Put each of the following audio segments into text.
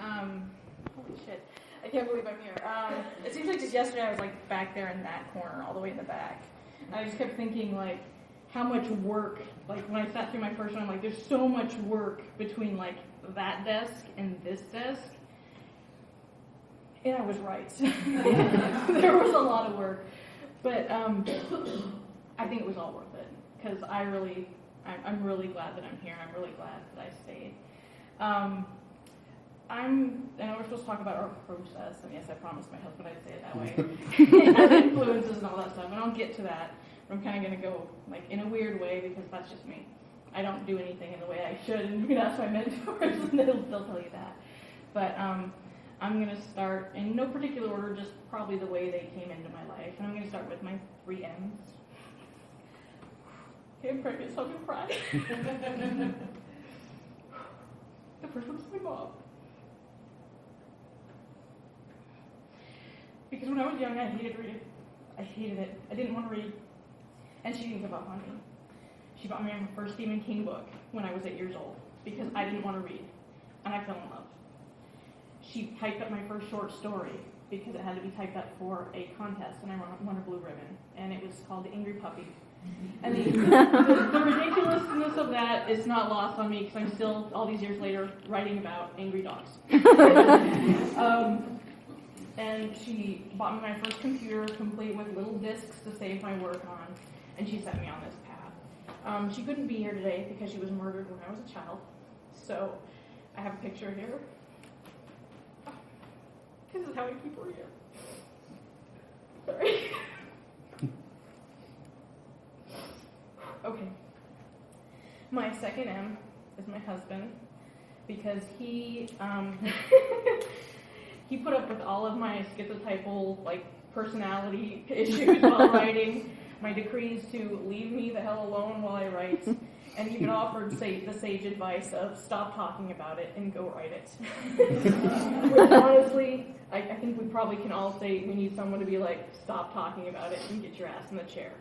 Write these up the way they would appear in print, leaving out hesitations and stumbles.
Holy shit. I can't believe I'm here. It seems like just yesterday I was like back there in that corner, all the way in the back. And I just kept thinking like how much work, like when I sat through my first one, I'm like there's so much work between like that desk and this desk. And I was right. There was a lot of work. But I think it was all worth it because I'm really glad that I'm here. I'm really glad that I stayed. I know we're supposed to talk about our process, and yes, I promised my husband I'd say it that way. And influences and all that stuff, and I'll get to that. But I'm kind of going to go like in a weird way because that's just me. I don't do anything in the way I should, and you can ask my mentors, and they'll tell you that. But I'm going to start in no particular order, just probably the way they came into my life, and I'm going to start with my 3 M's. Okay, I'm pregnant, so I'm going to cry. The first one's my mom. Because when I was young, I hated reading. I hated it. I didn't want to read. And she didn't give up on me. She bought me my first Stephen King book when I was 8 years old because I didn't want to read. And I fell in love. She typed up my first short story because it had to be typed up for a contest, and I won a blue ribbon. And it was called The Angry Puppy. And the ridiculousness of that is not lost on me because I'm still, all these years later, writing about angry dogs. And she bought me my first computer complete with little discs to save my work on, and she set me on this path. She couldn't be here today because she was murdered when I was a child, so I have a picture here. This is how I keep her here. Sorry. Okay. My second M is my husband because he he put up with all of my schizotypal personality issues while writing, my decrees to leave me the hell alone while I write, and even offered the sage advice of stop talking about it and go write it. Which honestly, I think we probably can all say we need someone to be like, stop talking about it and get your ass in the chair.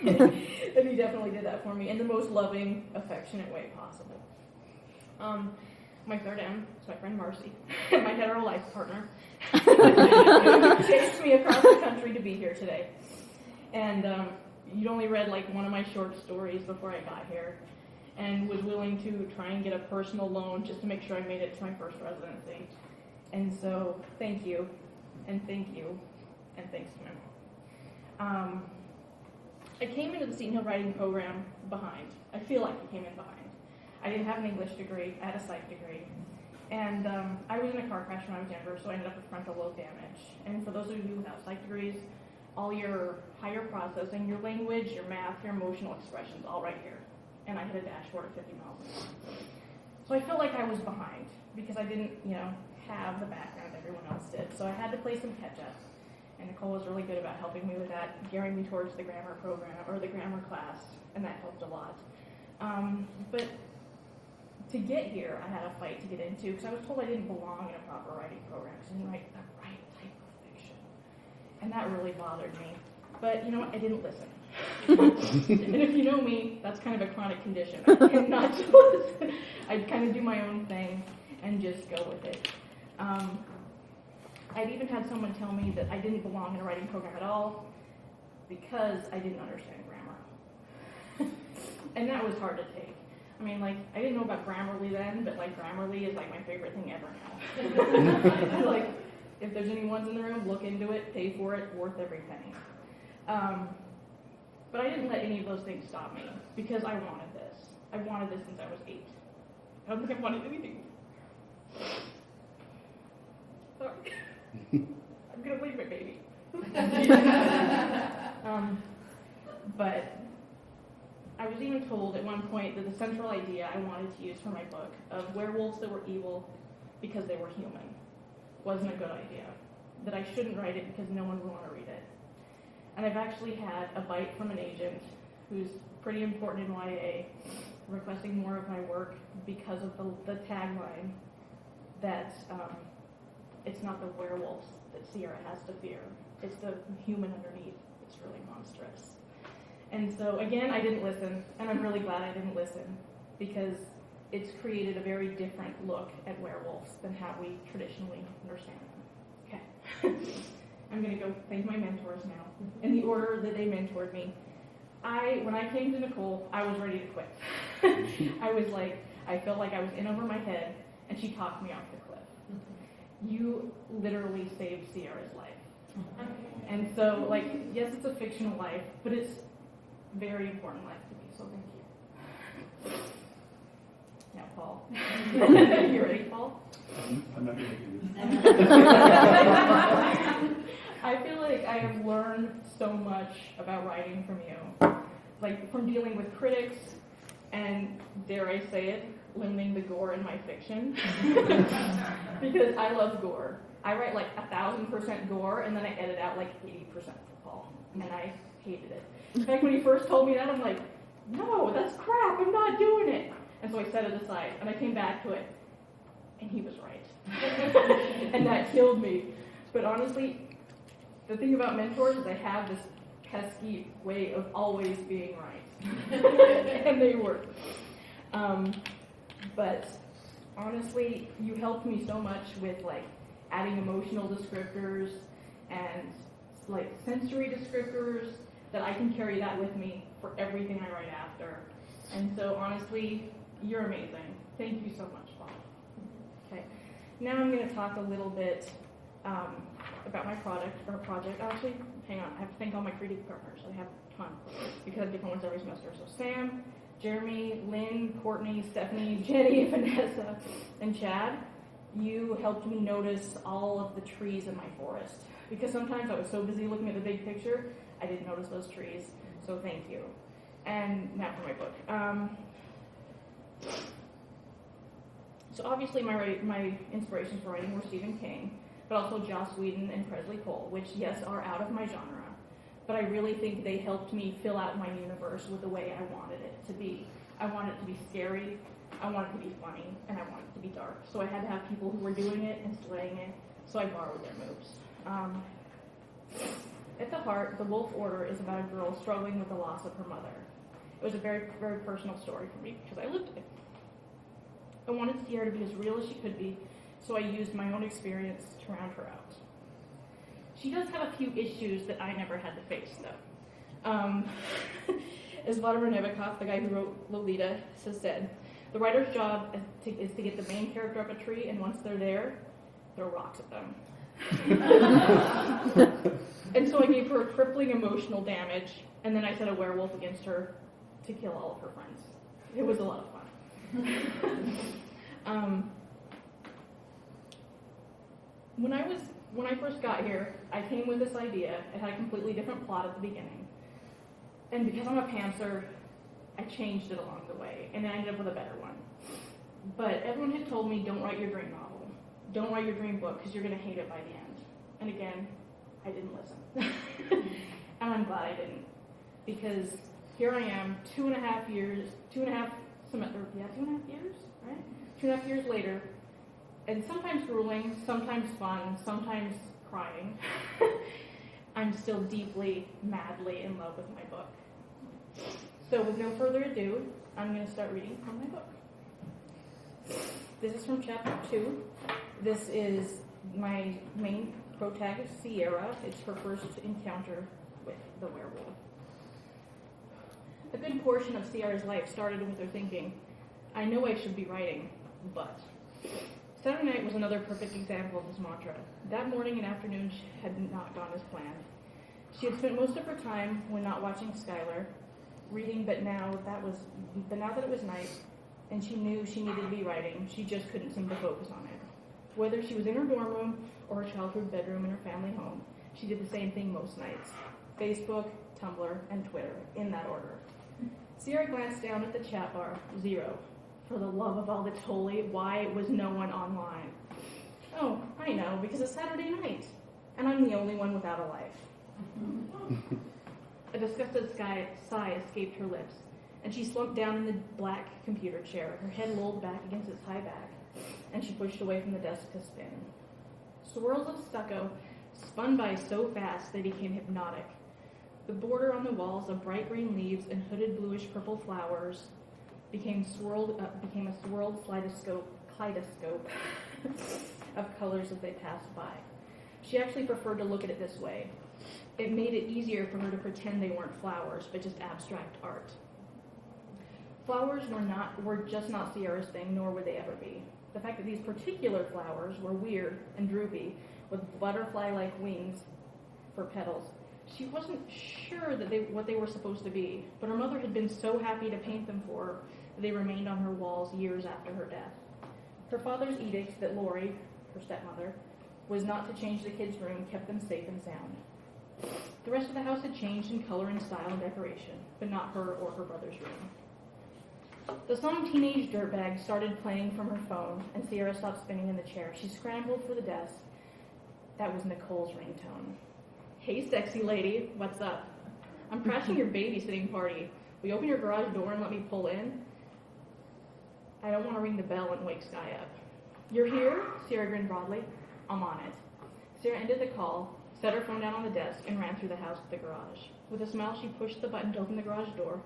And he definitely did that for me in the most loving, affectionate way possible. My third M is my friend Marcy, my hetero life partner, who chased me across the country to be here today. And you'd only read one of my short stories before I got here, and was willing to try and get a personal loan just to make sure I made it to my first residency. And so, thank you, and thanks to my mom. I came into the Seton Hill writing program behind. I feel like I came in behind. I didn't have an English degree, I had a psych degree. And I was in a car crash when I was younger, so I ended up with frontal lobe damage. And for those of you without psych degrees, all your higher processing, your language, your math, your emotional expressions, all right here. And I hit a dashboard at 50 miles an hour. So I felt like I was behind because I didn't, have the background everyone else did. So I had to play some catch up. And Nicole was really good about helping me with that, gearing me towards the grammar program or the grammar class, and that helped a lot. But to get here, I had a fight to get into because I was told I didn't belong in a proper writing program because I didn't write the right type of fiction. And that really bothered me. But you know what? I didn't listen. And if you know me, that's kind of a chronic condition. I tend not to listen. I'd kind of do my own thing and just go with it. I'd even had someone tell me that I didn't belong in a writing program at all because I didn't understand grammar. And that was hard to take. I mean, I didn't know about Grammarly then, but Grammarly is my favorite thing ever now. If there's any ones in the room, look into it, pay for it, worth every penny. But I didn't let any of those things stop me because I wanted this. I wanted this since I was 8. I don't think I wanted anything. Sorry. I'm going to leave my baby. But I was even told at one point that the central idea I wanted to use for my book of werewolves that were evil because they were human wasn't a good idea. That I shouldn't write it because no one would want to read it. And I've actually had a bite from an agent who's pretty important in YA requesting more of my work because of the tagline that it's not the werewolves that Sierra has to fear. It's the human underneath. It's really monstrous. And so, again, I didn't listen, and I'm really glad I didn't listen because it's created a very different look at werewolves than how we traditionally understand them. Okay. I'm going to go thank my mentors now, in the order that they mentored me. When I came to Nicole, I was ready to quit. I felt like I was in over my head, and she talked me off the cliff. You literally saved Sierra's life. And so, yes, it's a fictional life, but it's a very important life to me, so thank you. Now, Paul. You ready, Paul? I'm not going to I feel like I have learned so much about writing from you. From dealing with critics and, dare I say it, limiting the gore in my fiction. Because I love gore. I write 1,000% gore, and then I edit out 80% for Paul. And I hated it. In fact, when he first told me that, I'm like, no, that's crap, I'm not doing it. And so I set it aside, and I came back to it, and he was right. And that killed me. But honestly, the thing about mentors is they have this pesky way of always being right. And they work. But honestly, you helped me so much with adding emotional descriptors and sensory descriptors that I can carry that with me for everything I write after. And so honestly, you're amazing. Thank you so much, Bob. Okay. Now I'm going to talk a little bit about my project. Actually, hang on. I have to thank all my creative partners. I have a ton because I have different ones every semester. So Sam, Jeremy, Lynn, Courtney, Stephanie, Jenny, Vanessa, and Chad, you helped me notice all of the trees in my forest. Because sometimes I was so busy looking at the big picture, I didn't notice those trees. So thank you. And now for my book. So obviously my inspirations for writing were Stephen King, but also Joss Whedon and Presley Cole, which, yes, are out of my genre. But I really think they helped me fill out my universe with the way I wanted it to be. I wanted it to be scary, I wanted it to be funny, and I wanted it to be dark. So I had to have people who were doing it and slaying it, so I borrowed their moves. At the heart, The Wolf Order is about a girl struggling with the loss of her mother. It was a very, very personal story for me because I lived it. I wanted Sierra to be as real as she could be, so I used my own experience to round her out. She does have a few issues that I never had to face, though. As Vladimir Nabokov, the guy who wrote Lolita, has said, the writer's job is to get the main character up a tree, and once they're there, throw rocks at them. And so I gave her crippling emotional damage, and then I set a werewolf against her to kill all of her friends. It was a lot of fun. When I first got here, I came with this idea. It had a completely different plot at the beginning. And because I'm a pantser, I changed it along the way, and I ended up with a better one. But everyone had told me, don't write your dream novel. Don't write your dream book, because you're going to hate it by the end. And again, I didn't listen. And I'm glad I didn't. Because here I am, 2.5 years, 2.5 years, right? 2.5 years later, and sometimes grueling, sometimes fun, sometimes crying. I'm still deeply, madly in love with my book. So with no further ado, I'm going to start reading from my book. This is from chapter 2. This is my main protagonist, Sierra. It's her first encounter with the werewolf. A good portion of Sierra's life started with her thinking, I know I should be writing, but... Saturday night was another perfect example of this mantra. That morning and afternoon had not gone as planned. She had spent most of her time, when not watching Skylar, reading, but now that it was night, and she knew she needed to be writing, she just couldn't seem to focus on it. Whether she was in her dorm room or her childhood bedroom in her family home, she did the same thing most nights. Facebook, Tumblr, and Twitter, in that order. Sierra glanced down at the chat bar. 0. For the love of all that's holy, why was no one online? Oh, I know, because it's Saturday night, and I'm the only one without a life. A disgusted sigh escaped her lips, and she slumped down in the black computer chair, her head lolled back against its high back, and she pushed away from the desk to spin. Swirls of stucco spun by so fast they became hypnotic. The border on the walls of bright green leaves and hooded bluish-purple flowers, became a swirled kaleidoscope of colors as they passed by. She actually preferred to look at it this way. It made it easier for her to pretend they weren't flowers, but just abstract art. Flowers were just not Sierra's thing, nor would they ever be. The fact that these particular flowers were weird and droopy, with butterfly-like wings for petals, she wasn't sure that what they were supposed to be, but her mother had been so happy to paint them for her that they remained on her walls years after her death. Her father's edict that Lori, her stepmother, was not to change the kids' room kept them safe and sound. The rest of the house had changed in color and style and decoration, but not her or her brother's room. Though some teenage dirtbag started playing from her phone, and Sierra stopped spinning in the chair, she scrambled for the desk. That was Nicole's ringtone. Hey, sexy lady, what's up? I'm crashing your babysitting party. Will you open your garage door and let me pull in? I don't want to ring the bell and wake Sky up. You're here? Sierra grinned broadly. I'm on it. Sierra ended the call, set her phone down on the desk, and ran through the house to the garage. With a smile, she pushed the button to open the garage door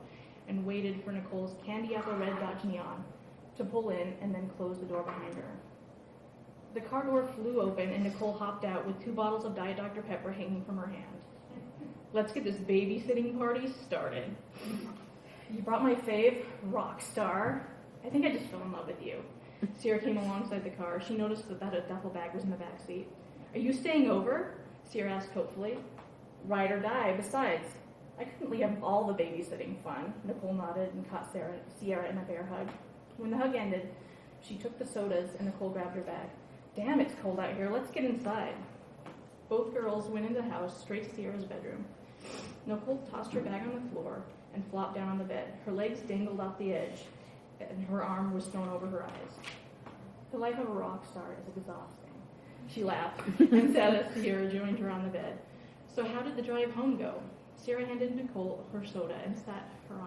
and waited for Nicole's candy apple red Dodge Neon to pull in and then close the door behind her. The car door flew open and Nicole hopped out with 2 bottles of Diet Dr. Pepper hanging from her hand. Let's get this babysitting party started. You brought my fave, rock star. I think I just fell in love with you. Sierra came alongside the car. She noticed that a duffel bag was in the back seat. Are you staying over? Sierra asked hopefully. Ride or die. Besides, I couldn't leave all the babysitting fun. Nicole nodded and caught Sierra in a bear hug. When the hug ended, she took the sodas and Nicole grabbed her bag. Damn, it's cold out here. Let's get inside. Both girls went into the house, straight to Sierra's bedroom. Nicole tossed her bag on the floor and flopped down on the bed. Her legs dangled off the edge, and her arm was thrown over her eyes. The life of a rock star is exhausting. She laughed and sat as Sierra joined her on the bed. So how did the drive home go? Sierra handed Nicole her soda and sat her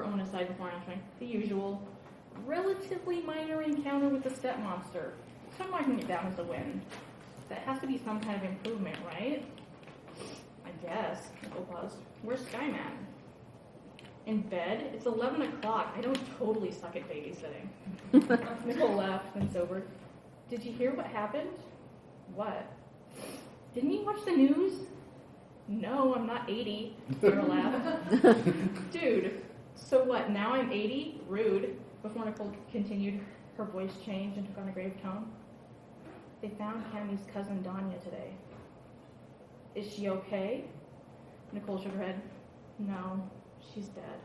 own aside before answering. The usual, relatively minor encounter with the step monster. So I'm marking it down as a win. That has to be some kind of improvement, right? I guess. Nicole paused. Where's Skyman? In bed? It's 11 o'clock. I don't totally suck at babysitting. Nicole laughed and sobered. Did you hear what happened? What? Didn't you watch the news? No, I'm not 80. Sarah laughed. Dude, so what, now I'm 80? Rude. Before Nicole continued, her voice changed and took on a grave tone. They found Cammie's cousin Danya today. Is she okay? Nicole shook her head. No, she's dead.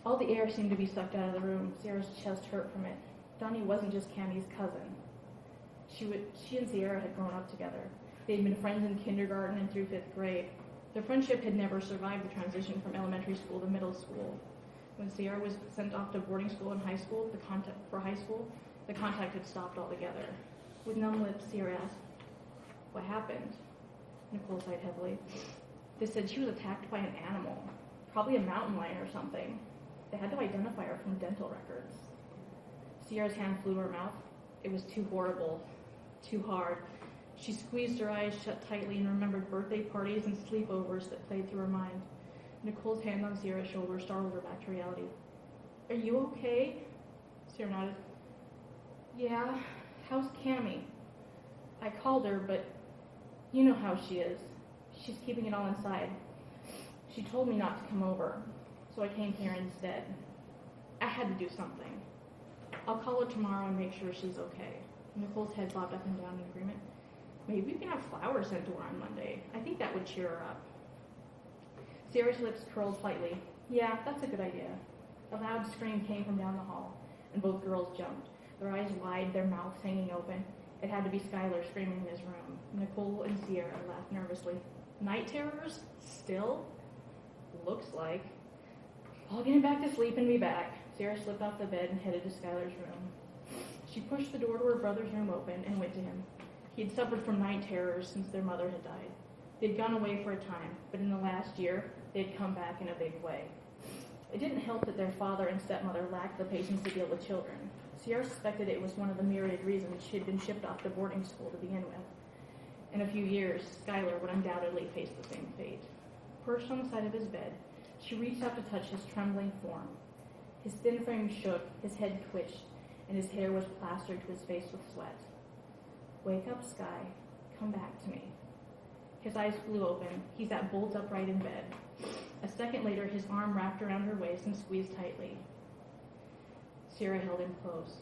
All the air seemed to be sucked out of the room. Sierra's chest hurt from it. Danya wasn't just Cammie's cousin. She and Sierra had grown up together. They'd been friends in kindergarten and through 5th grade. Their friendship had never survived the transition from elementary school to middle school. When Sierra was sent off to boarding school and high school, the contact had stopped altogether. With numb lips, Sierra asked, what happened? Nicole sighed heavily. They said she was attacked by an animal, probably a mountain lion or something. They had to identify her from dental records. Sierra's hand flew to her mouth. It was too horrible, too hard. She squeezed her eyes shut tightly and remembered birthday parties and sleepovers that played through her mind. Nicole's hand on Sierra's shoulder startled her back to reality. Are you okay? Sierra nodded. Yeah, how's Cammie? I called her, but you know how she is. She's keeping it all inside. She told me not to come over, so I came here instead. I had to do something. I'll call her tomorrow and make sure she's okay. Nicole's head bobbed up and down in agreement. Maybe we can have flowers sent to her on Monday. I think that would cheer her up. Sierra's lips curled slightly. Yeah, that's a good idea. A loud scream came from down the hall, and both girls jumped, their eyes wide, their mouths hanging open. It had to be Skylar screaming in his room. Nicole and Sierra laughed nervously. Night terrors? Still? Looks like. I'll get him back to sleep and be back. Sierra slipped off the bed and headed to Skylar's room. She pushed the door to her brother's room open and went to him. He had suffered from night terrors since their mother had died. They'd gone away for a time, but in the last year, they'd come back in a big way. It didn't help that their father and stepmother lacked the patience to deal with children. Sierra suspected it was one of the myriad reasons she had been shipped off to boarding school to begin with. In a few years, Skylar would undoubtedly face the same fate. Perched on the side of his bed, She reached out to touch his trembling form. His thin frame shook, his head twitched, and his hair was plastered to his face with sweat. "Wake up, Sky. Come back to me." His eyes flew open. He sat bolt upright in bed. A second later, his arm wrapped around her waist and squeezed tightly. Sierra held him close,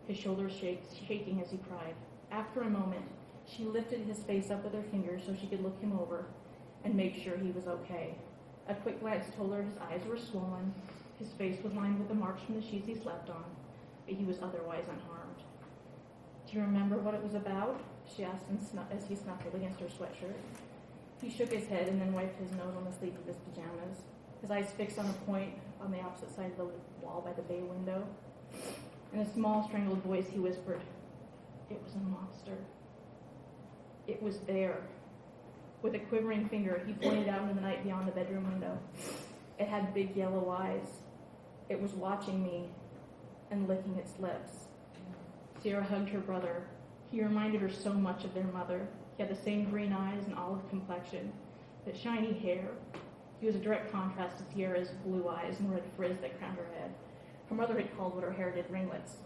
his shoulders shaking as he cried. After a moment, she lifted his face up with her fingers so she could look him over and make sure he was okay. A quick glance told her his eyes were swollen, his face was lined with the marks from the sheets he slept on, but he was otherwise unharmed. "Do you remember what it was about?" she asked as he snuffled against her sweatshirt. He shook his head and then wiped his nose on the sleeve of his pajamas, his eyes fixed on a point on the opposite side of the wall by the bay window. In a small, strangled voice, he whispered, "It was a monster. It was there." With a quivering finger, he pointed out into the night beyond the bedroom window. It had big yellow eyes. It was watching me and licking its lips. Sierra hugged her brother. He reminded her so much of their mother. He had the same green eyes and olive complexion, that shiny hair. He was a direct contrast to Sierra's blue eyes and red frizz that crowned her head. Her mother had called what her hair did ringlets,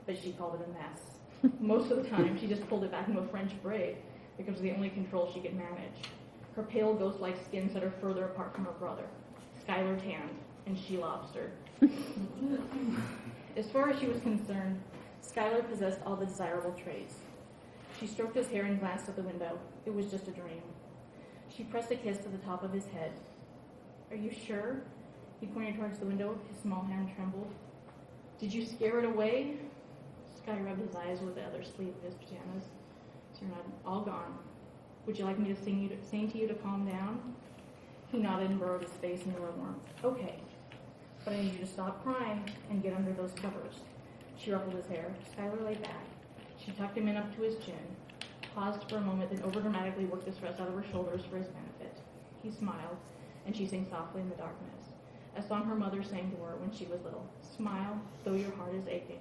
but she called it a mess. Most of the time, she just pulled it back into a French braid because it was the only control she could manage. Her pale, ghost-like skin set her further apart from her brother. Skylar tanned, and she lobstered. As far as she was concerned, Skylar possessed all the desirable traits. She stroked his hair and glanced at the window. It was just a dream. She pressed a kiss to the top of his head. "Are you sure?" He pointed towards the window. His small hand trembled. "Did you scare it away?" Sky rubbed his eyes with the other sleeve of his pajamas. She nodded. "All gone. Would you like me to sing to you to calm down?" He nodded and burrowed his face into her warmth. "Okay, but I need you to stop crying and get under those covers." She ruffled his hair. Skylar lay back. She tucked him in up to his chin, paused for a moment, then overdramatically worked the stress out of her shoulders for his benefit. He smiled, and she sang softly in the darkness, a song her mother sang to her when she was little. "Smile, though your heart is aching.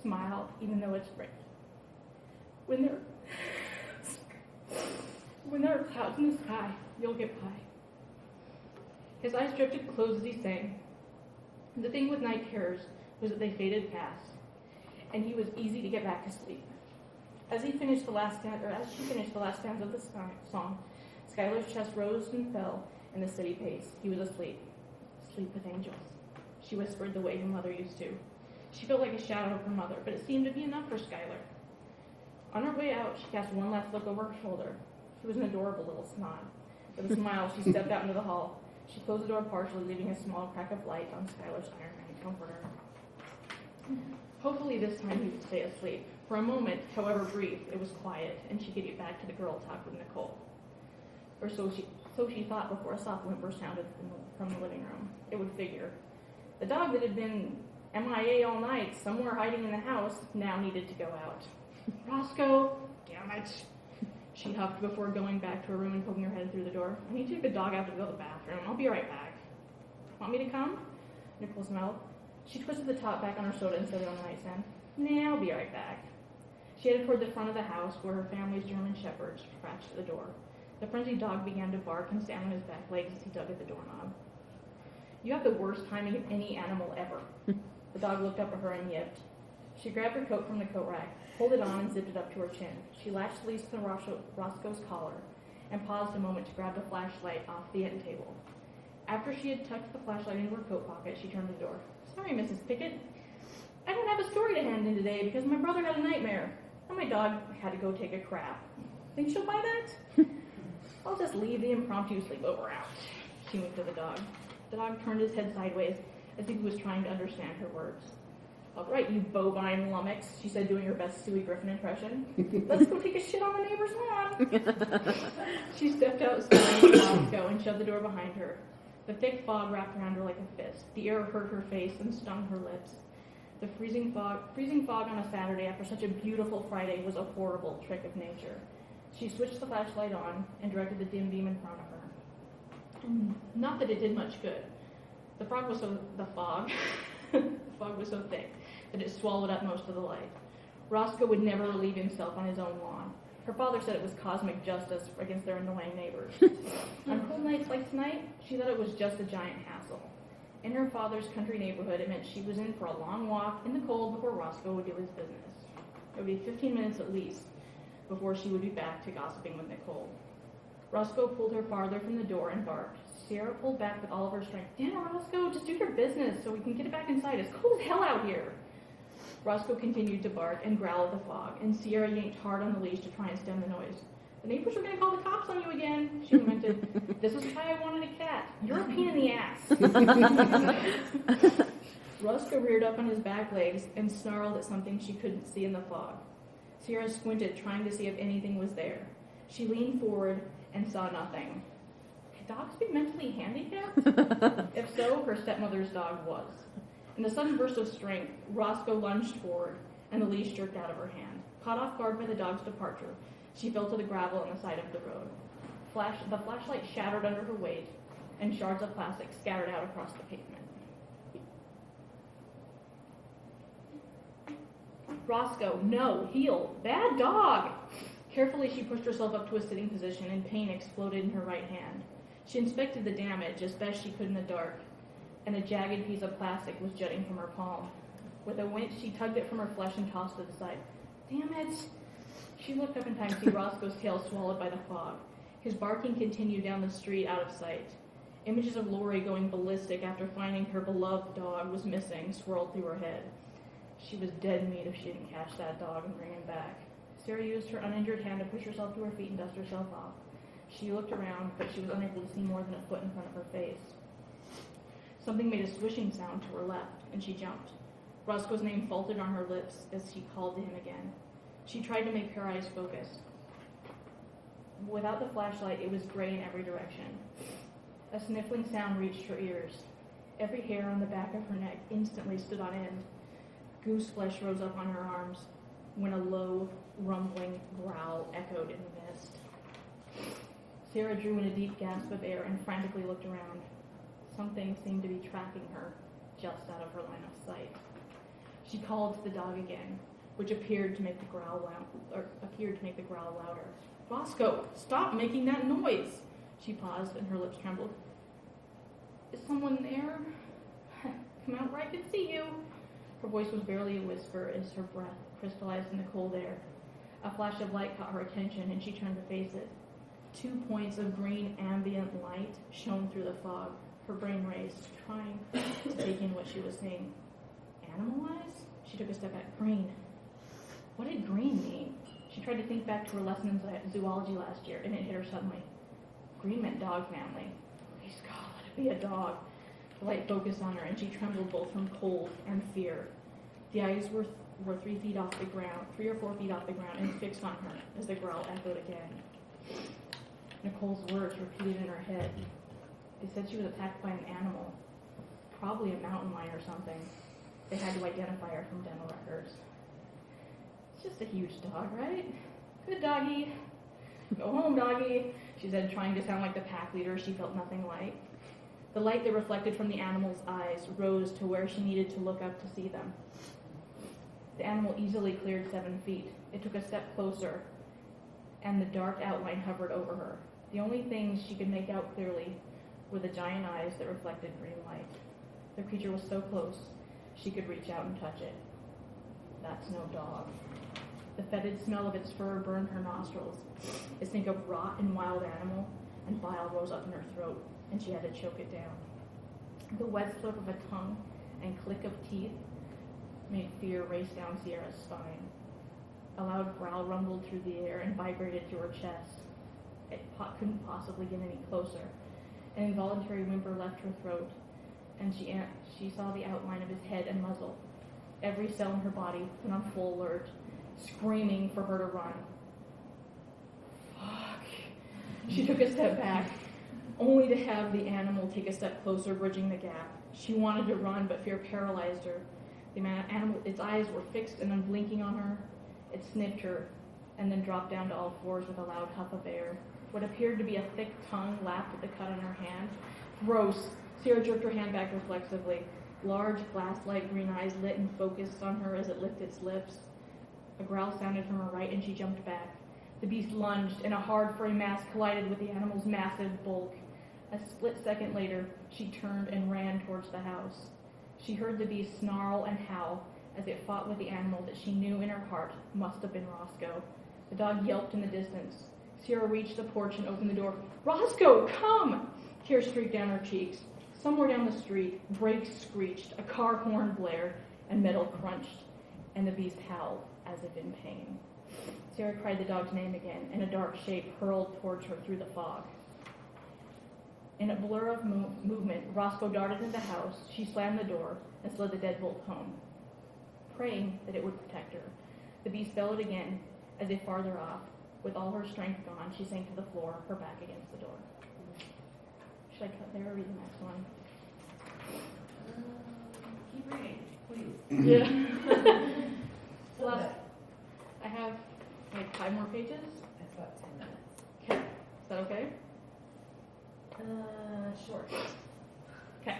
Smile, even though it's breaking. When there are clouds in the sky, you'll get by." His eyes drifted closed as he sang. The thing with night terrors was that they faded fast, and he was easy to get back to sleep. As she finished the last stanza of the song, Skylar's chest rose and fell in a steady pace. He was asleep. "Sleep with angels," she whispered the way her mother used to. She felt like a shadow of her mother, but it seemed to be enough for Skylar. On her way out, she cast one last look over her shoulder. He was an adorable little snot. With a smile, she stepped out into the hall. She closed the door partially, leaving a small crack of light on Skylar's iron-gray comforter. Hopefully this time he would stay asleep. For a moment, however brief, it was quiet, and she could get back to the girl talk with Nicole. Or so she thought before a soft whimper sounded from the living room. It would figure. The dog that had been MIA all night, somewhere hiding in the house, now needed to go out. "Roscoe, damn it," she huffed before going back to her room and poking her head through the door. "I need to take the dog out to go to the bathroom. I'll be right back." "Want me to come?" Nicole smiled. She twisted the top back on her soda and set it on the nightstand. "Nah, I'll be right back." She headed toward the front of the house where her family's German shepherd scratched at the door. The frenzied dog began to bark and stand on his back legs as he dug at the doorknob. "You have the worst timing of any animal ever." The dog looked up at her and yipped. She grabbed her coat from the coat rack, pulled it on, and zipped it up to her chin. She latched the leash to Roscoe's collar and paused a moment to grab the flashlight off the end table. After she had tucked the flashlight into her coat pocket, she turned to the door. "Sorry, Mrs. Pickett. I don't have a story to hand in today because my brother had a nightmare, and my dog had to go take a crap. Think she'll buy that? I'll just leave the impromptu sleepover out." She winked at the dog. The dog turned his head sideways as if he was trying to understand her words. "All right, you bovine lummox," she said, doing her best Stewie Griffin impression. "Let's go take a shit on the neighbor's lawn." She stepped outside to Roscoe and shut the door behind her. The thick fog wrapped around her like a fist. The air hurt her face and stung her lips. The freezing fog on a Saturday after such a beautiful Friday was a horrible trick of nature. She switched the flashlight on and directed the dim beam in front of her. Not that it did much good. The fog was so thick that it swallowed up most of the light. Roscoe would never relieve himself on his own lawn. Her father said it was cosmic justice against their annoying neighbors. On cold nights like tonight, she thought it was just a giant hassle. In her father's country neighborhood, it meant she was in for a long walk in the cold before Roscoe would do his business. It would be 15 minutes at least before she would be back to gossiping with Nicole. Roscoe pulled her farther from the door and barked. Sierra pulled back with all of her strength. Damn it, Roscoe, just do your business so we can get it back inside. It's cold as hell out here. Roscoe continued to bark and growl at the fog, and Sierra yanked hard on the leash to try and stem the noise. The neighbors are going to call the cops on you again, she lamented. This is why I wanted a cat. You're a pain in the ass. Roscoe reared up on his back legs and snarled at something she couldn't see in the fog. Sierra squinted, trying to see if anything was there. She leaned forward and saw nothing. Could dogs be mentally handicapped? If so, her stepmother's dog was. In a sudden burst of strength, Roscoe lunged forward, and the leash jerked out of her hand. Caught off guard by the dog's departure, she fell to the gravel on the side of the road. The flashlight shattered under her weight, and shards of plastic scattered out across the pavement. Roscoe, no, heel, bad dog! Carefully, she pushed herself up to a sitting position, and pain exploded in her right hand. She inspected the damage as best she could in the dark, and a jagged piece of plastic was jutting from her palm. With a winch, she tugged it from her flesh and tossed it aside. Damn it! She looked up in time to see Roscoe's tail swallowed by the fog. His barking continued down the street out of sight. Images of Lori going ballistic after finding her beloved dog was missing swirled through her head. She was dead meat if she didn't catch that dog and bring him back. Sarah used her uninjured hand to push herself to her feet and dust herself off. She looked around, but she was unable to see more than a foot in front of her face. Something made a swishing sound to her left, and she jumped. Roscoe's name faltered on her lips as she called to him again. She tried to make her eyes focus. Without the flashlight, it was gray in every direction. A sniffling sound reached her ears. Every hair on the back of her neck instantly stood on end. Goose flesh rose up on her arms when a low, rumbling growl echoed in the mist. Sarah drew in a deep gasp of air and frantically looked around. Something seemed to be tracking her just out of her line of sight. She called to the dog again, which appeared to make the growl louder. Roscoe, stop making that noise! She paused and her lips trembled. Is someone there? Come out where I can see you. Her voice was barely a whisper as her breath crystallized in the cold air. A flash of light caught her attention and she turned to face it. 2 points of green ambient light shone through the fog. Her brain raced, trying to take in what she was seeing. Animal eyes? She took a step back. Green. What did green mean? She tried to think back to her lesson in zoology last year, and it hit her suddenly. Green meant dog family. Please God, let it be a dog. The light focused on her, and she trembled both from cold and fear. The eyes were 3 feet off the ground, 3 or 4 feet off the ground, and fixed on her as the growl echoed again. Nicole's words repeated in her head. They said she was attacked by an animal, probably a mountain lion or something. They had to identify her from dental records. It's just a huge dog, right? Good doggy. Go home, doggy, she said, trying to sound like the pack leader she felt nothing like. The light that reflected from the animal's eyes rose to where she needed to look up to see them. The animal easily cleared 7 feet. It took a step closer, and the dark outline hovered over her. The only things she could make out clearly were the giant eyes that reflected green light. The creature was so close, she could reach out and touch it. That's no dog. The fetid smell of its fur burned her nostrils. A stink of rot and wild animal, and bile rose up in her throat, and she had to choke it down. The wet slip of a tongue and click of teeth made fear race down Sierra's spine. A loud growl rumbled through the air and vibrated through her chest. It couldn't possibly get any closer. An involuntary whimper left her throat, and she saw the outline of his head and muzzle. Every cell in her body went on full alert, screaming for her to run. Fuck. She took a step back, only to have the animal take a step closer, bridging the gap. She wanted to run, but fear paralyzed her. The animal, its eyes were fixed and unblinking on her. It sniffed her, and then dropped down to all fours with a loud huff of air. What appeared to be a thick tongue lapped at the cut on her hand. Gross. Sierra jerked her hand back reflexively. Large, glass-like green eyes lit and focused on her as it licked its lips. A growl sounded from her right, and she jumped back. The beast lunged, and a hard furry mass collided with the animal's massive bulk. A split second later, she turned and ran towards the house. She heard the beast snarl and howl as it fought with the animal that she knew in her heart must have been Roscoe. The dog yelped in the distance. Sierra reached the porch and opened the door. "Roscoe, come!" Tears streaked down her cheeks. Somewhere down the street, brakes screeched, a car horn blared, and metal crunched, and the beast howled as if in pain. Sarah cried the dog's name again, and a dark shape hurled towards her through the fog. In a blur of movement, Roscoe darted into the house. She slammed the door and slid the deadbolt home, praying that it would protect her. The beast bellowed again, as if farther off. With all her strength gone, she sank to the floor, her back against the door. Should I cut there or read the next one? Keep reading, please. Yeah. Last, I have like 5 more pages. That's about 10 minutes. Okay. Is that okay? Sure. Okay.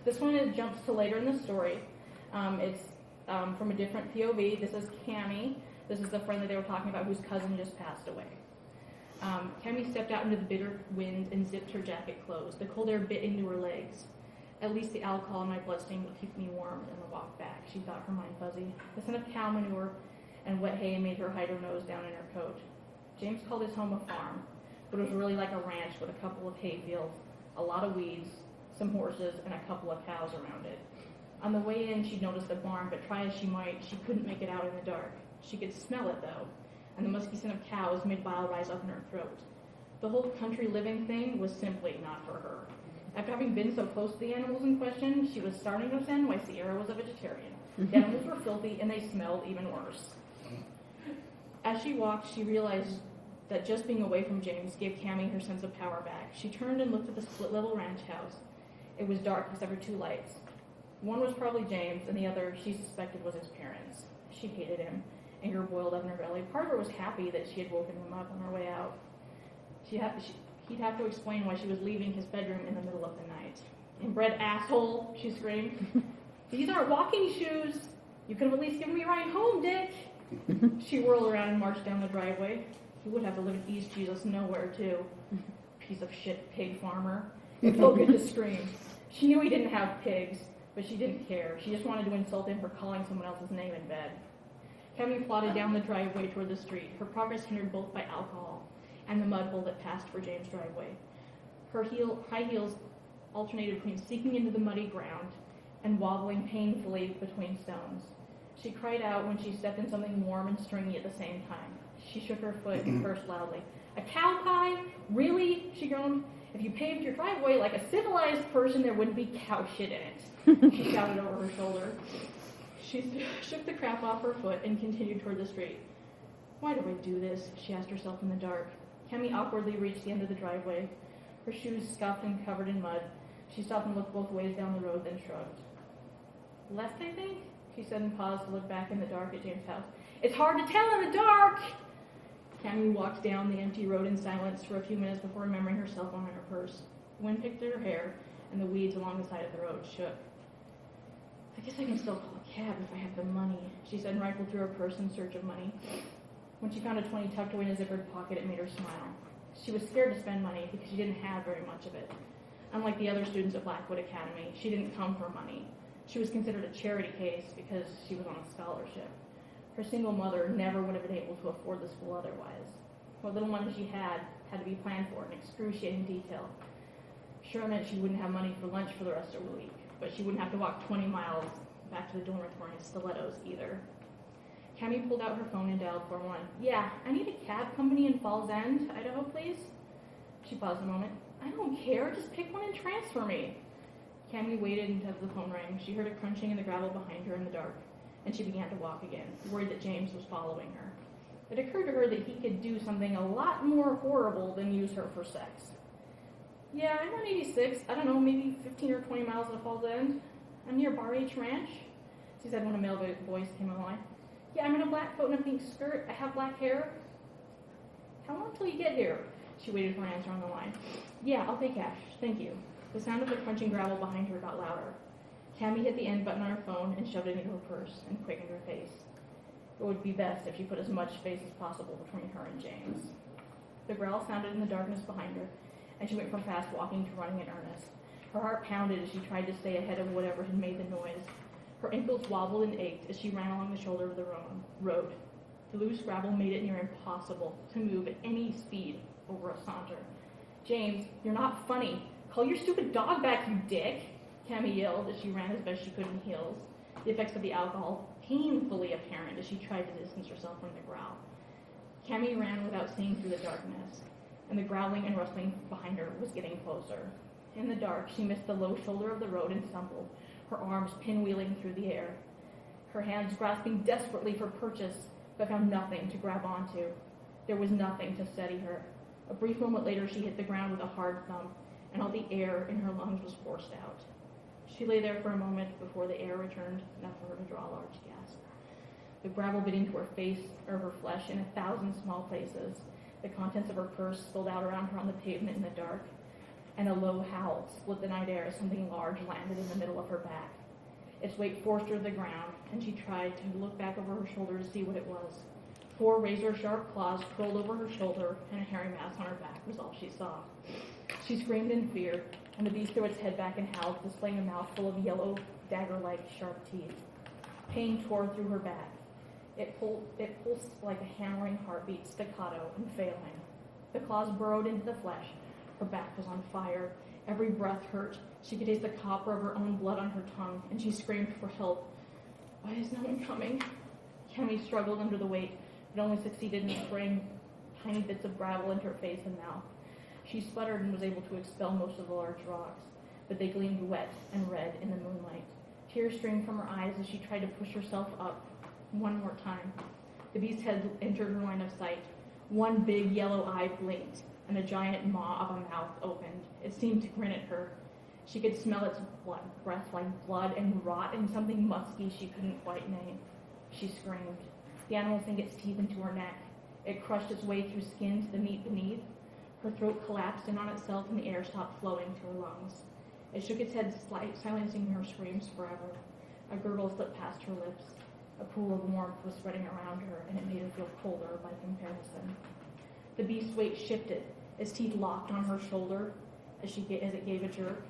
This one jumps to later in the story. It's from a different POV. This is Cammie. This is the friend that they were talking about whose cousin just passed away. Cammie stepped out into the bitter wind and zipped her jacket closed. The cold air bit into her legs. At least the alcohol in my bloodstream would keep me warm in the walk back, she thought, her mind fuzzy. The scent of cow manure and wet hay made her hide her nose down in her coat. James called his home a farm, but it was really like a ranch with a couple of hay fields, a lot of weeds, some horses, and a couple of cows around it. On the way in, she'd noticed the barn, but try as she might, she couldn't make it out in the dark. She could smell it, though, and the musky scent of cows made bile rise up in her throat. The whole country living thing was simply not for her. After having been so close to the animals in question, she was starting to understand why Sierra was a vegetarian. The animals were filthy, and they smelled even worse. As she walked, she realized that just being away from James gave Cammie her sense of power back. She turned and looked at the split-level ranch house. It was dark except for 2 lights. One was probably James, and the other she suspected was his parents. She hated him. Anger boiled up in her belly. Part of her was happy that she had woken him up on her way out. He'd have to explain why she was leaving his bedroom in the middle of the night. "Inbred asshole," she screamed. "These aren't walking shoes. You could have at least given me a ride home, Dick." She whirled around and marched down the driveway. He would have to live in East Jesus nowhere, too. Piece of shit pig farmer. It felt good to scream. She knew he didn't have pigs, but she didn't care. She just wanted to insult him for calling someone else's name in bed. Cammie plodded down the driveway toward the street, her progress hindered both by alcohol and the mud hole that passed for James' driveway. Her high heels alternated between sinking into the muddy ground and wobbling painfully between stones. She cried out when she stepped in something warm and stringy at the same time. She shook her foot and cursed loudly. "A cow pie? Really?" she groaned. "If you paved your driveway like a civilized person, there wouldn't be cow shit in it," she shouted over her shoulder. She shook the crap off her foot and continued toward the street. "Why do I do this?" she asked herself in the dark. Cammie awkwardly reached the end of the driveway. Her shoes scuffed and covered in mud. She stopped and looked both ways down the road, then shrugged. "Left, I think?" she said and paused to look back in the dark at James' house. "It's hard to tell in the dark!" Cammie walked down the empty road in silence for a few minutes before remembering her cell phone in her purse. The wind picked at her hair, and the weeds along the side of the road shook. "I guess I can still call a cab if I have the money," she said and rifled through her purse in search of money. When she found a 20 tucked away in a zippered pocket, it made her smile. She was scared to spend money because she didn't have very much of it. Unlike the other students at Blackwood Academy, she didn't come for money. She was considered a charity case because she was on a scholarship. Her single mother never would have been able to afford the school otherwise. What little money she had to be planned for in excruciating detail. Sure meant she wouldn't have money for lunch for the rest of the week, but she wouldn't have to walk 20 miles back to the dormitory in stilettos either. Cammie pulled out her phone and dialed 411. "Yeah, I need a cab company in Falls End, Idaho, please." She paused a moment. "I don't care, just pick one and transfer me." Cammie waited until the phone rang. She heard a crunching in the gravel behind her in the dark, and she began to walk again, worried that James was following her. It occurred to her that he could do something a lot more horrible than use her for sex. "Yeah, I'm on 86, I don't know, maybe 15 or 20 miles to Falls End. I'm near Bar H Ranch," she said when a male voice came on the line. "Yeah, I'm in a black coat and a pink skirt. I have black hair." "How long till you get here?" She waited for an answer on the line. "Yeah, I'll pay cash. Thank you." The sound of the crunching gravel behind her got louder. Cammie hit the end button on her phone and shoved it into her purse and quickened her pace. It would be best if she put as much space as possible between her and James. The growl sounded in the darkness behind her, and she went from fast walking to running in earnest. Her heart pounded as she tried to stay ahead of whatever had made the noise. Her ankles wobbled and ached as she ran along the shoulder of the road. The loose gravel made it near impossible to move at any speed over a saunter. "James, you're not funny. Call your stupid dog back, you dick," Cammy yelled as she ran as best she could in heels, the effects of the alcohol painfully apparent as she tried to distance herself from the growl. Cammy ran without seeing through the darkness, and the growling and rustling behind her was getting closer. In the dark, she missed the low shoulder of the road and stumbled, her arms pinwheeling through the air, her hands grasping desperately for purchase, but found nothing to grab onto. There was nothing to steady her. A brief moment later, she hit the ground with a hard thump, and all the air in her lungs was forced out. She lay there for a moment before the air returned enough for her to draw a large gasp. The gravel bit into her face or her flesh in 1,000 small places. The contents of her purse spilled out around her on the pavement in the dark, and a low howl split the night air as something large landed in the middle of her back. Its weight forced her to the ground, and she tried to look back over her shoulder to see what it was. 4 razor-sharp claws curled over her shoulder, and a hairy mass on her back was all she saw. She screamed in fear, and the beast threw its head back and howled, displaying a mouth full of yellow, dagger-like sharp teeth. Pain tore through her back. It pulsed like a hammering heartbeat, staccato and failing. The claws burrowed into the flesh. Her back was on fire. Every breath hurt. She could taste the copper of her own blood on her tongue, and she screamed for help. "Why is no one coming?" Cammy struggled under the weight, but only succeeded in spraying tiny bits of gravel into her face and mouth. She sputtered and was able to expel most of the large rocks, but they gleamed wet and red in the moonlight. Tears streamed from her eyes as she tried to push herself up one more time. The beast had entered her line of sight. One big yellow eye blinked, and a giant maw of a mouth opened. It seemed to grin at her. She could smell its breath like blood and rot and something musky she couldn't quite name. She screamed. The animal sank its teeth into her neck. It crushed its way through skin to the meat beneath. Her throat collapsed in on itself, and the air stopped flowing to her lungs. It shook its head, silencing her screams forever. A gurgle slipped past her lips. A pool of warmth was spreading around her, and it made her feel colder by comparison. The beast's weight shifted. Its teeth locked on her shoulder as it gave a jerk.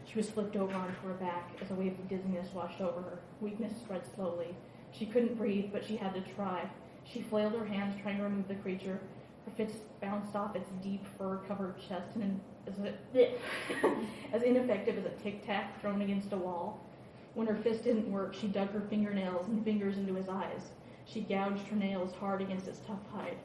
She was flipped over onto her back as a wave of dizziness washed over her. Weakness spread slowly. She couldn't breathe, but she had to try. She flailed her hands, trying to remove the creature. Her fists bounced off its deep, fur-covered chest, and as ineffective as a tic-tac thrown against a wall. When her fist didn't work, she dug her fingernails and fingers into his eyes. She gouged her nails hard against its tough hide.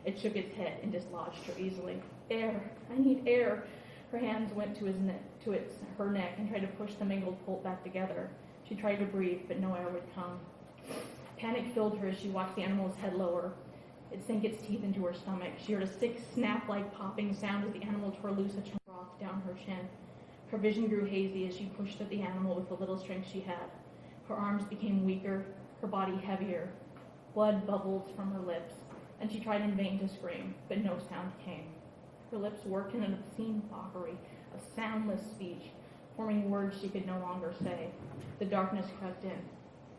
It shook its head and dislodged her easily. "Air! I need air!" Her hands went to her neck and tried to push the mangled pulp back together. She tried to breathe, but no air would come. Panic filled her as she watched the animal's head lower. It sank its teeth into her stomach. She heard a sick, snap-like popping sound as the animal tore loose a chunk of broth down her chin. Her vision grew hazy as she pushed at the animal with the little strength she had. Her arms became weaker, her body heavier. Blood bubbled from her lips, and she tried in vain to scream, but no sound came. Her lips worked in an obscene mockery of soundless speech, forming words she could no longer say. The darkness crept in,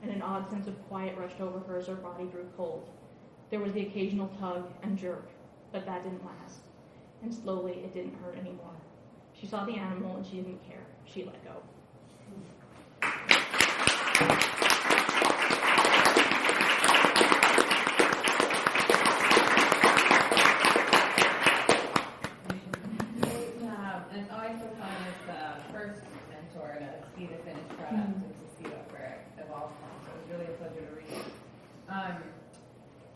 and an odd sense of quiet rushed over her as her body grew cold. There was the occasional tug and jerk, but that didn't last, and slowly it didn't hurt anymore. She saw the animal and she didn't care. She let go. And I also found as the first mentor to see the finished product and to see where it evolved from. So it was really a pleasure to read it.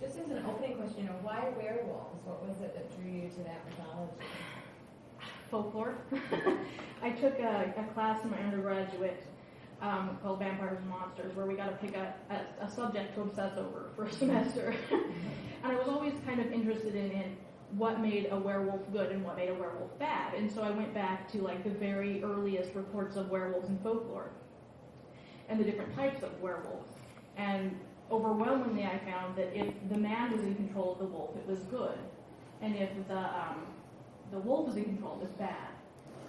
Just as an opening question, why werewolves? What was it that drew you to that mythology? Folklore. I took a class in my undergraduate called Vampires and Monsters, where we got to pick a subject to obsess over for a semester. And I was always kind of interested in what made a werewolf good and what made a werewolf bad. And so I went back to the very earliest reports of werewolves in folklore and the different types of werewolves. And overwhelmingly I found that if the man was in control of the wolf, it was good. And if the wolf was in control, it was bad.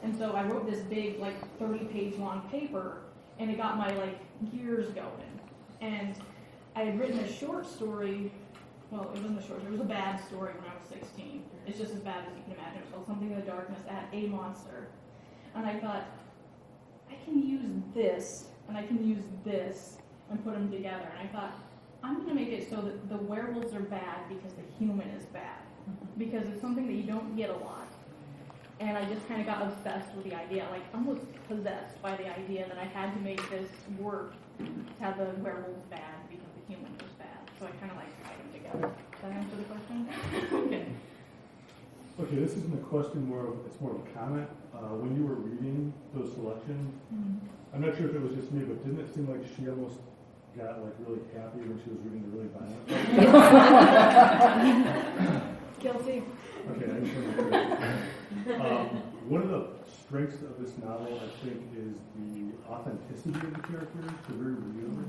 And so I wrote this big 30-page long paper, and it got my gears going. And I had written a short story. Well, it wasn't a short story. It was a bad story when I was 16. It's just as bad as you can imagine. It was called Something in the Darkness at a Monster. And I thought, I can use this, and I can use this, and put them together. And I thought, I'm going to make it so that the werewolves are bad because the human is bad. Because it's something that you don't get a lot. And I just kind of got obsessed with the idea, like almost possessed by the idea that I had to make this work to have the werewolves bad because the human was bad. So I kind of like tied them together. Does that answer the question? Okay. Okay, this isn't a question, it's more of a comment. When you were reading those selections, I'm not sure if it was just me, but didn't it seem like she almost got like really happy when she was reading the really violent? Guilty. Okay, I just wanted to one of the strengths of this novel, I think, is the authenticity of the characters, the very real,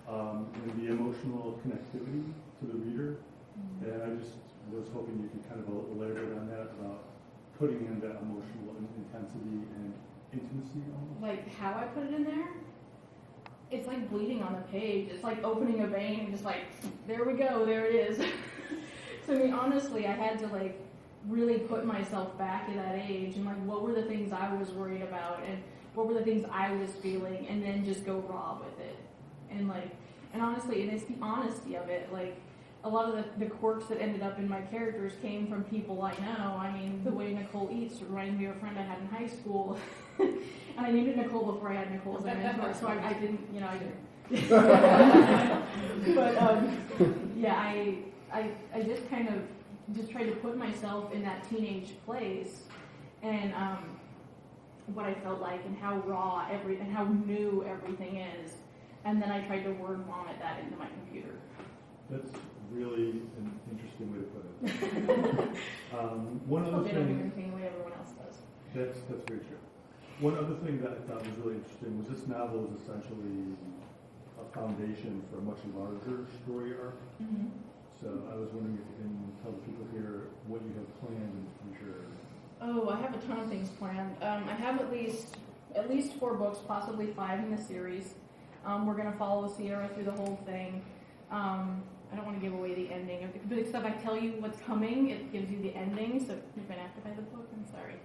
and the emotional connectivity to the reader. And I just was hoping you could kind of elaborate on that, about putting in that emotional intensity and intimacy almost. Like how I put it in there? It's like bleeding on the page. It's like opening a vein and just like, there we go, there it is. So I mean, honestly, I had to like really put myself back at that age and like what were the things I was worried about and what were the things I was feeling, and then just go raw with it. And honestly, and it's the honesty of it. Like a lot of the quirks that ended up in my characters came from people I know. I mean, the way Nicole eats reminded me of a friend I had in high school. And I named it Nicole before I had Nicole as a mentor, so I didn't, I didn't. But yeah, I just kind of just tried to put myself in that teenage place and what I felt like and how raw and how new everything is. And then I tried to word vomit that into my computer. That's really an interesting way to put it. One other They don't do anything the way everyone else does. That's very true. One other thing that I thought was really interesting was this novel is essentially a foundation for a much larger story arc. Mm-hmm. So I was wondering if you can tell the people here what you have planned in the future. Oh, I have a ton of things planned. I have at least 4 books, possibly 5 in the series. We're going to follow Sierra through the whole thing. I don't want to give away the ending, but if I tell you what's coming, it gives you the ending. So you're going to have to buy the book. I'm sorry.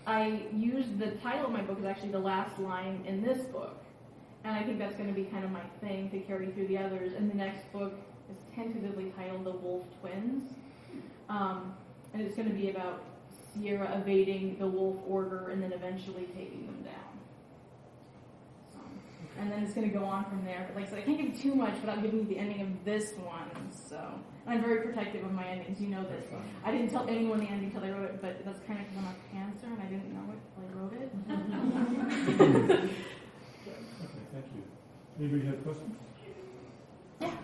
I used the title of my book is actually the last line in this book, and I think that's going to be kind of my thing to carry through the others. And the next book is tentatively titled The Wolf Twins, and it's going to be about Sierra evading the Wolf Order and then eventually taking them down. And then it's going to go on from there. But like I said, I can't give you too much without giving you the ending of this one. So, and I'm very protective of my endings. You know this. I didn't tell anyone the ending until I wrote it, but that's kind of because I'm a Cancer and I didn't know it until I wrote it. Okay, thank you. Anybody have questions? Yeah.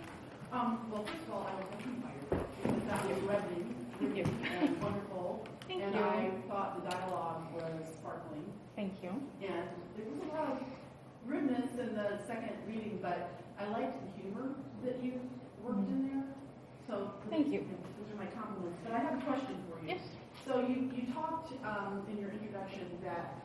Well, first of all, I was looking at your book. It was really and wonderful. Thank and you. I thought the dialogue was sparkling. Thank you. And there was a lot of rudeness in the second reading, but I liked the humor that you worked in there. So Thank you. Those are my compliments. But I have a question for you. Yes. So you talked in your introduction that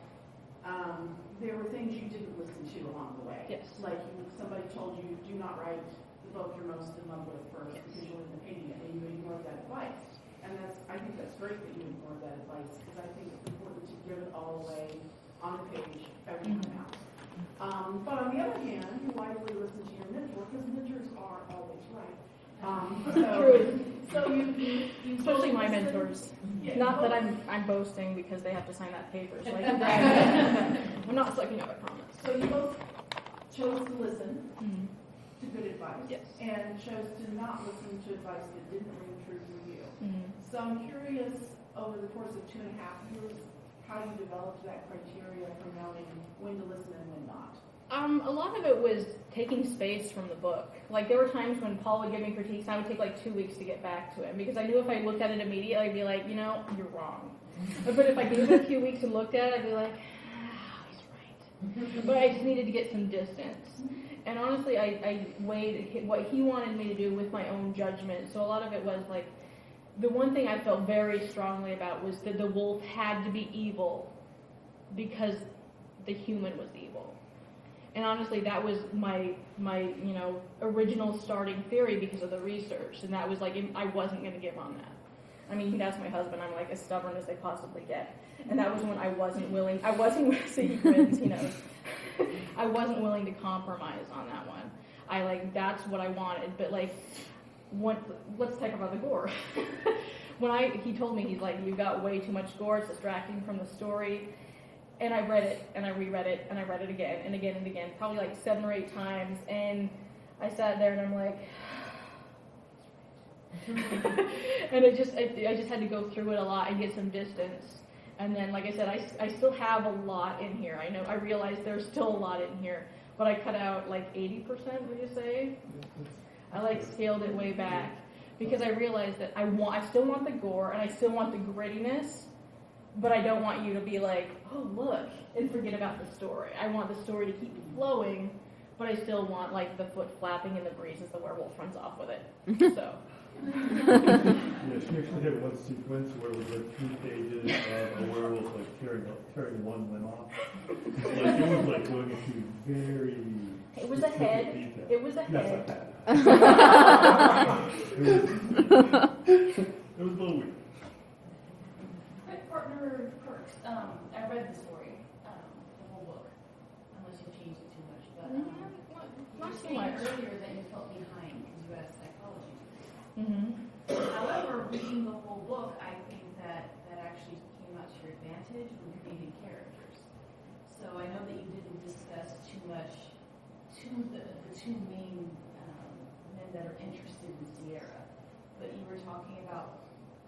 there were things you didn't listen to along the way. Yes. Like somebody told you, do not write the book you're most in love with first because you'll end up hating it, and you ignored that advice. And I think that's great that you ignored that advice because I think it's important to give it all away on the page every time out. But on the other hand, you wisely listen to your mentor because mentors are always right. So you Especially my listen- mentors. Yeah, Not that well, I'm boasting because they have to sign that paper, so I can brag. I'm not sucking up, I promise. So you both chose to listen Mm-hmm. to good advice, Yes. and chose to not listen to advice that didn't ring true for you. Mm-hmm. So I'm curious, over the course of 2.5 years, how you developed that criteria for knowing when to listen and when not. A lot of it was taking space from the book. Like, there were times when Paul would give me critiques, and I would take like 2 weeks to get back to him, because I knew if I looked at it immediately, I'd be like, you're wrong. But if I gave it a few weeks and looked at it, I'd be like, he's right. But I just needed to get some distance. And honestly, I weighed what he wanted me to do with my own judgment. So a lot of it was like, the one thing I felt very strongly about was that the wolf had to be evil because the human was evil. And honestly, that was my original starting theory because of the research, and that was like, I wasn't going to give on that. I mean, you can ask my husband, I'm like as stubborn as they possibly get. And that was when I wasn't willing, see, he grins, he knows. I wasn't willing to compromise on that one. That's what I wanted, but let's talk about the gore. He told me, he's like, you've got way too much gore, it's distracting from the story. And I read it, and I reread it, and I read it again, and again, and again, probably like 7 or 8 times, and I sat there and I'm like, and I just had to go through it a lot and get some distance. And then, like I said, I still have a lot in here. I realize there's still a lot in here, but I cut out like 80%, would you say? I scaled it way back because I realized that I still want the gore and I still want the grittiness, but I don't want you to be like, oh look, and forget about the story. I want the story to keep flowing, but I still want like the foot flapping in the breeze as the werewolf runs off with it. So. Yeah, she actually had one sequence where it was like 3 pages of a werewolf like tearing one limb off. It was like going into very. It was a head. Detail. It was a head. Yes, it was a little weird. My partner Perks, I read the story, the whole book, unless you changed it too much. But you were saying earlier that you felt behind because you had a psychology degree. Mm-hmm. However, reading the whole book, I think that actually came out to your advantage when you created characters. So I know that you didn't discuss too much the 2 main men that are interested in Sierra, but you were talking about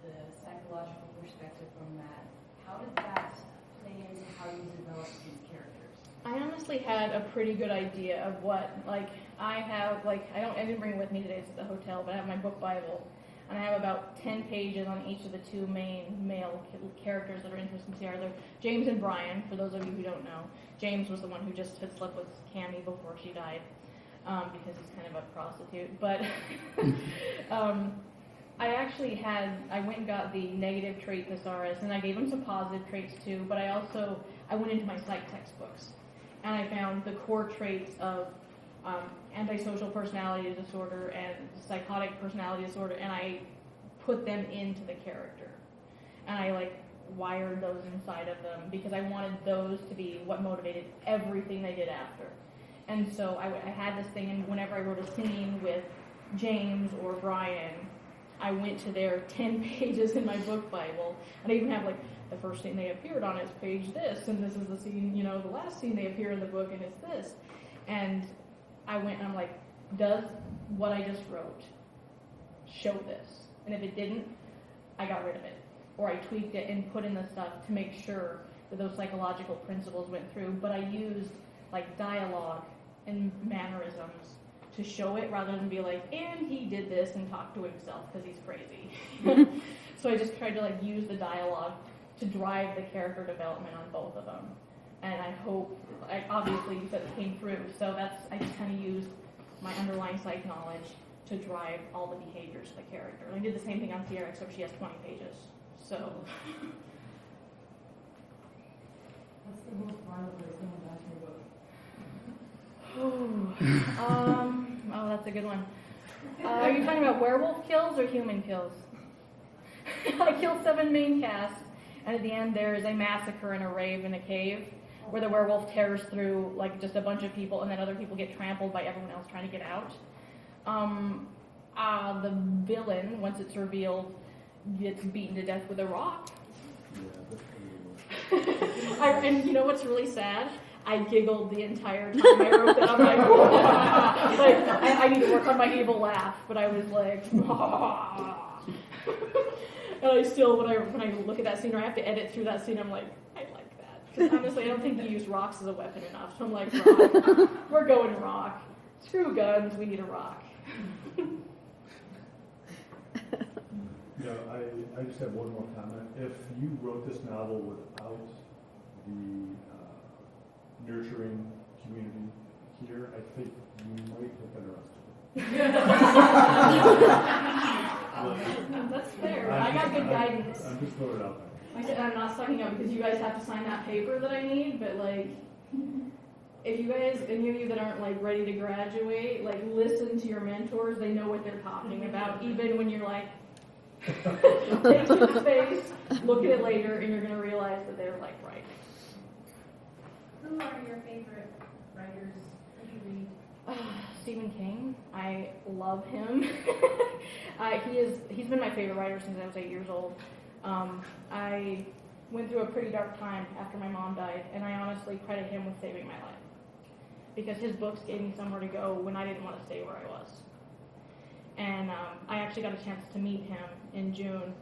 the psychological perspective from that. How did that play into how you developed these characters? I honestly had a pretty good idea of what, I didn't bring it with me today, it's at the hotel, but I have my book Bible, and I have about 10 pages on each of the 2 main male characters that are interested in Sierra. They're James and Brian, for those of you who don't know. James was the one who just had slept with Cammie before she died, because he's kind of a prostitute, but I went and got the negative trait thesaurus, and I gave him some positive traits too, but I went into my psych textbooks, and I found the core traits of antisocial personality disorder and psychotic personality disorder, and I put them into the character. And I wired those inside of them because I wanted those to be what motivated everything they did after. And so I had this thing, and whenever I wrote a scene with James or Brian, I went to their 10 pages in my book Bible, and I even have the first scene they appeared on is page this, and this is the scene, the last scene they appear in the book, and it's this. And I went and I'm like, does what I just wrote show this? And if it didn't, I got rid of it. Or I tweaked it and put in the stuff to make sure that those psychological principles went through. But I used dialogue and mannerisms to show it rather than be like, and he did this and talked to himself because he's crazy. So I just tried to use the dialogue to drive the character development on both of them. And I hope, obviously you said it came through, so I just kind of used my underlying psych knowledge to drive all the behaviors of the character. And I did the same thing on Sierra, except she has 20 pages. So. What's the most violent way someone dies in your book? Oh, that's a good one. Are you talking about werewolf kills or human kills? I killed 7 main cast, and at the end there is a massacre in a rave in a cave where the werewolf tears through just a bunch of people, and then other people get trampled by everyone else trying to get out. The villain, once it's revealed, gets beaten to death with a rock. Yeah, that's pretty And you know what's really sad? I giggled the entire time I wrote that on my book. I need to work on my evil laugh, but I was like, and I still, when I look at that scene or I have to edit through that scene, I'm like, I like that. Because honestly, I don't think you use rocks as a weapon enough. So I'm like, rock. We're going rock. Screw guns, we need a rock. I just have one more comment. If you wrote this novel without the nurturing community here, I think you might have been arrested. That's fair. I got good guidance. I'm just throwing it out there. I said I'm not sucking up because you guys have to sign that paper that I need, but if you guys, any of you that aren't like ready to graduate, like listen to your mentors. They know what they're talking about, even when you're like, take some space, look at it later, and you're gonna realize that they're like right. Who are your favorite writers? Who do you read? Stephen King. I love him. He's been my favorite writer since I was 8 years old. I went through a pretty dark time after my mom died, and I honestly credit him with saving my life. Because his books gave me somewhere to go when I didn't want to stay where I was. And I actually got a chance to meet him in June.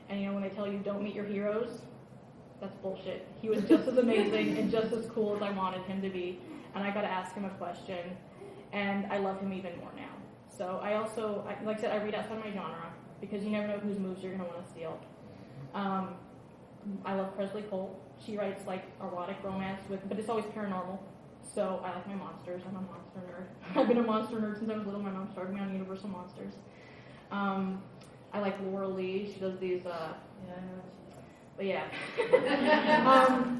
And you know when they tell you don't meet your heroes? That's bullshit. He was just as amazing and just as cool as I wanted him to be. And I got to ask him a question. And I love him even more now. So I also, like I said, I read outside my genre. Because you never know whose moves you're going to want to steal. I love Presley Cole. She writes like erotic romance, but it's always paranormal. So I like my monsters. I'm a monster nerd. I've been a monster nerd since I was little. My mom started me on Universal Monsters. I like Laura Lee. She does these, Yeah, I know. but yeah.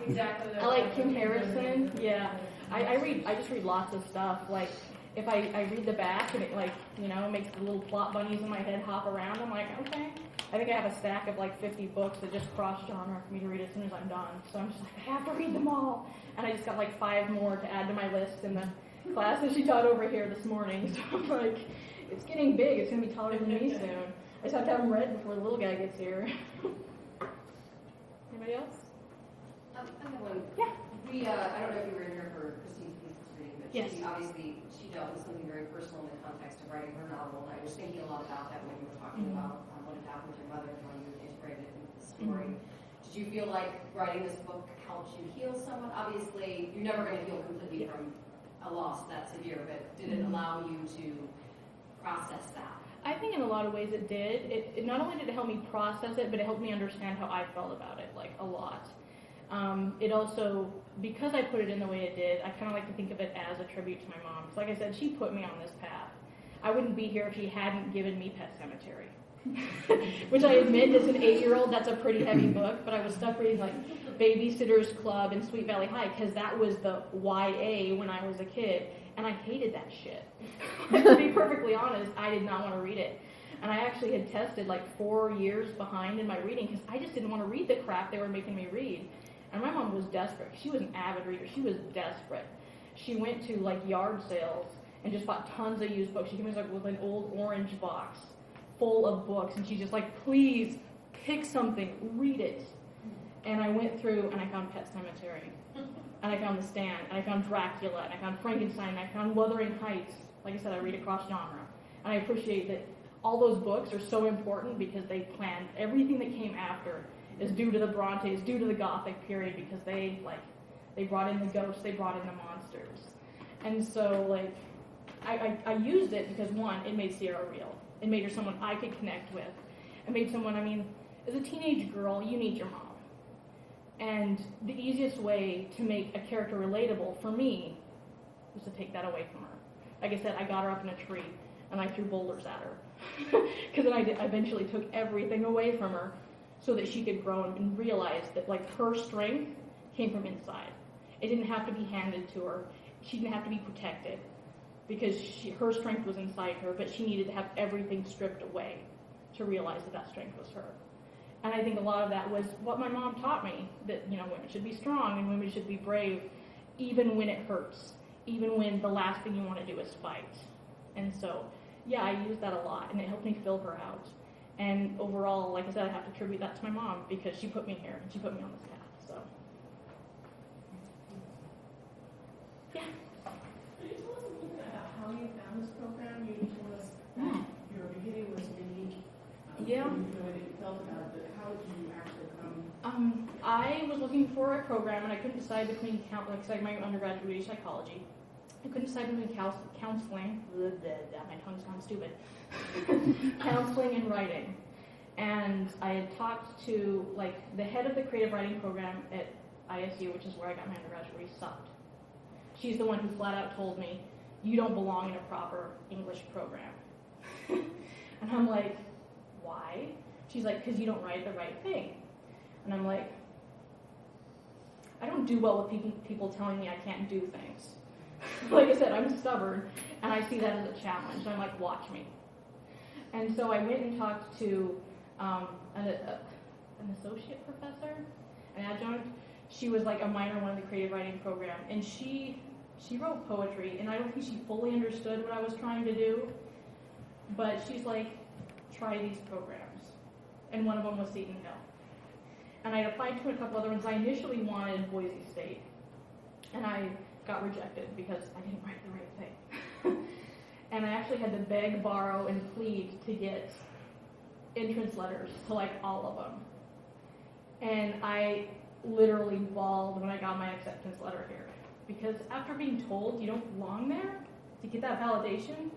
Exactly. I like Kim Harrison. Yeah. I just read lots of stuff. Like, if I read the back and it like, you know, makes the little plot bunnies in my head hop around, I'm like, okay. I think I have a stack of like 50 books that just cross genre for me to read as soon as I'm done. So I'm just like, I have to read them all. And I just got like 5 more to add to my list in the class that she taught over here this morning. So I'm like, it's getting big. It's going to be taller than me soon. I just have to have them read before the little guy gets here. Anybody else? I have one. Yeah. I don't know if you were in here for Christine's thesis reading, but Yes. she dealt with something very personal in the context of writing her novel. And I was thinking a lot about that when you were talking about what had happened to your mother and how you integrated it into the story. Did you feel like writing this book helped you heal somewhat? Obviously, you're never going to heal completely from a loss that severe, but did it allow you to process that? I think in a lot of ways it did. It not only did it help me process it, but it helped me understand how I felt about it, like a lot. It also, because I put it in the way it did, I kind of like to think of it as a tribute to my mom. Because like I said, she put me on this path. I wouldn't be here if she hadn't given me Pet Sematary. Which I admit, as an 8-year-old, that's a pretty heavy book, but I was stuck reading like Babysitter's Club and Sweet Valley High, because that was the YA when I was a kid, and I hated that shit. To be perfectly honest, I did not want to read it. And I actually had tested like 4 years behind in my reading, because I just didn't want to read the crap they were making me read. And my mom was desperate. She was an avid reader. She was desperate. She went to like yard sales and just bought tons of used books. She came in like with an old orange box full of books, and she's just like, please pick something, read it. And I went through and I found Pet Sematary, and I found The Stand, and I found Dracula, and I found Frankenstein, and I found Wuthering Heights. Like I said, I read across genre, and I appreciate that all those books are so important because they planned everything that came after is due to the Brontes, due to the Gothic period, because they brought in the ghosts, they brought in the monsters. And so like I used it because one, it made Sierra real. It made her someone I could connect with. It made someone, I mean, as a teenage girl, you need your mom. And the easiest way to make a character relatable for me was to take that away from her. Like I said, I got her up in a tree and I threw boulders at her. Because then I eventually took everything away from her so that she could grow and realize that like her strength came from inside. It didn't have to be handed to her. She didn't have to be protected because her strength was inside her, but she needed to have everything stripped away to realize that that strength was her. And I think a lot of that was what my mom taught me, that, you know, women should be strong and women should be brave, even when it hurts, even when the last thing you want to do is fight. And so, yeah, I used that a lot, and it helped me fill her out. And overall, like I said, I have to attribute that to my mom because she put me here, and she put me on this path, so. Yeah. Could you tell us a little bit about how you found this program? You told us that your beginning was unique. Yeah. You know what you felt about it, but how did you actually come? I was looking for a program, and I couldn't decide between, like my undergraduate was psychology. I couldn't decide between counseling, my tongue's gone stupid, counseling and writing. And I had talked to, like, the head of the creative writing program at ISU, which is where I got my undergraduate, sucked. She's the one who flat out told me, you don't belong in a proper English program. And I'm like, why? She's like, because you don't write the right thing. And I'm like, I don't do well with people telling me I can't do things. Like I said, I'm stubborn, and I see that as a challenge. I'm like, watch me. And so I went and talked to an associate professor, an adjunct. She was like a minor one in the creative writing program, and she wrote poetry, and I don't think she fully understood what I was trying to do, but she's like, try these programs. And one of them was Seton Hill. And I applied to a couple other ones. I initially wanted Boise State, and I got rejected because I didn't write the right thing. And I actually had to beg, borrow, and plead to get entrance letters to like all of them. And I literally bawled when I got my acceptance letter here. Because after being told you don't belong there, to get that validation,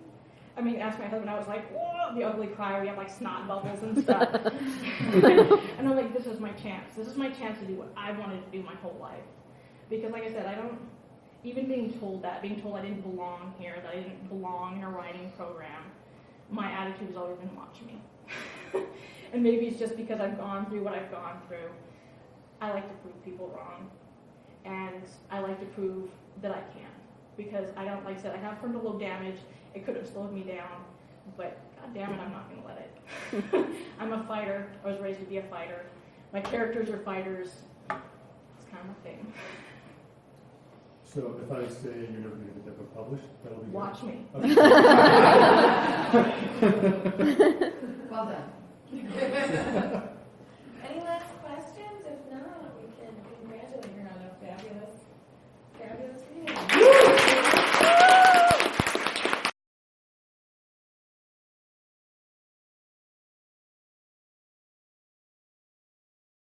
I mean, ask my husband, I was like, whoa, the ugly cry where you have like snot bubbles and stuff. And I'm like, this is my chance. This is my chance to do what I wanted to do my whole life. Because like I said, even being told I didn't belong here, that I didn't belong in a writing program, my attitude has always been watch me. And maybe it's just because I've gone through what I've gone through. I like to prove people wrong. And I like to prove that I can. Because I don't, like I said, I have frontal lobe damage. It could have slowed me down. But God damn it, I'm not going to let it. I'm a fighter. I was raised to be a fighter. My characters are fighters. It's kind of a thing. So if I say you're never going to get that book published, that'll be Watch me. Okay. Well done.